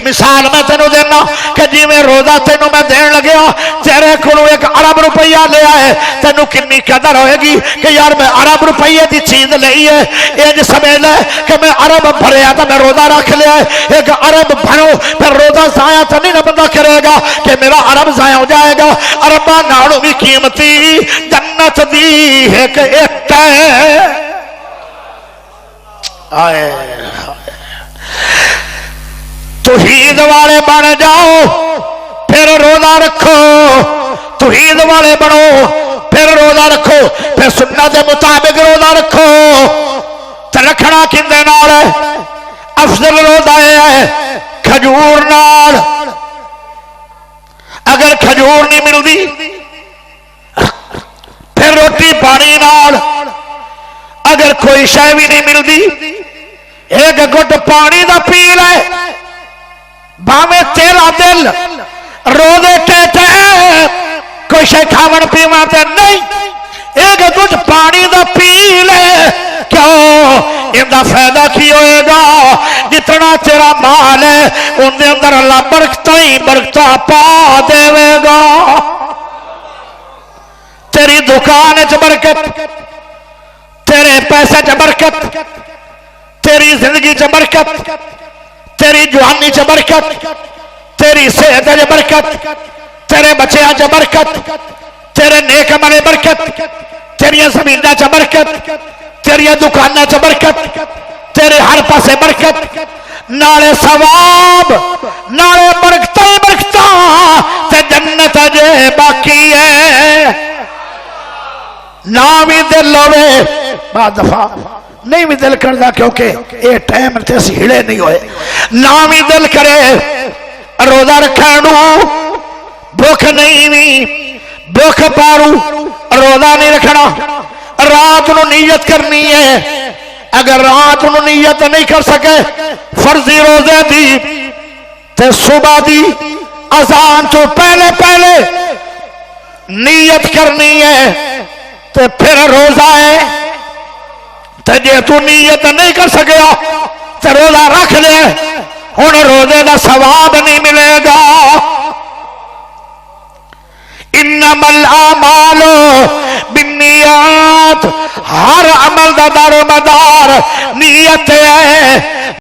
मिसाल मैं तेनों देना कि जिवें रोजा तेनों मैं देन लग्या, तेरे को एक अरब रुपया लिया है, तेनों कितनी कदर होएगी कि यार मैं अरब रुपये की चीज ली है। इंज समझ ले कि मैं अरब भरिया तो मैं रोजा रख लिया है, एक अरब भरो फिर रोजा जाया तो नहीं ना बंदा करेगा कि मेरा अरब जाया हो जाएगा। अरबा नालों भी कीमती जन्नत दी एक है। तौहीद वाले बन जाओ फिर रोजा रखो, तौहीद वाले बनो फिर रोजा रखो, फिर सुन्नत के मुताबिक रोजा रखो। तो रखना किंदे नाल है? अफजल रोजा है खजूर नाल। अगर खजूर नहीं मिलती फिर रोटी पानी नाल। अगर कोई शय भी नहीं मिलती एक घुट पानी का पी ले, भावे तेरा दिल रोजे टेटे कोई शय खावन पीवा ते नहीं, एक घुट पानी का पी ले। क्यों? इनका फायदा की होएगा? जितना तेरा माल है उनके अंदर अल्लाह बरकत ही बरकत पा देवेगा। तेरी दुकान च बरकत, तेरे पैसे च बरकत, तेरी जिंदगी च बरकत, तेरी जवानी च बरकत, तेरी सेहत च बरकत, तेरे बच्चों च बरकत, तेरे नेक अमले बरकत, तेरिया जमीना च बरकत, तेरिया दुकाना च बरकत, तेरे हर पासे बरकत, नाले सवाब नाले बरकत ही बरकत, ते जन्नत जे बाकी है। ना भी दिल होवे बाद दफा नहीं भी दिल करता क्योंकि ये टाइम से अस हिड़े नहीं होए। ना भी दिल करे रोजा रखने भुख नहीं भी भुख पारू रोजा नहीं रखना। रात को नीयत करनी है, अगर रात को नीयत नहीं कर सके फर्जी रोजे दी ते सुबह दी अजान तो पहले पहले नीयत करनी है तो फिर रोजा है। तो जे तू नीयत नहीं कर सकिया तो रोजा रख ले, हुण रोजे का सवाब नहीं मिलेगा। इन्नमल आमालो बिन्नियात, हर अमल का दारोमदार नीयत है।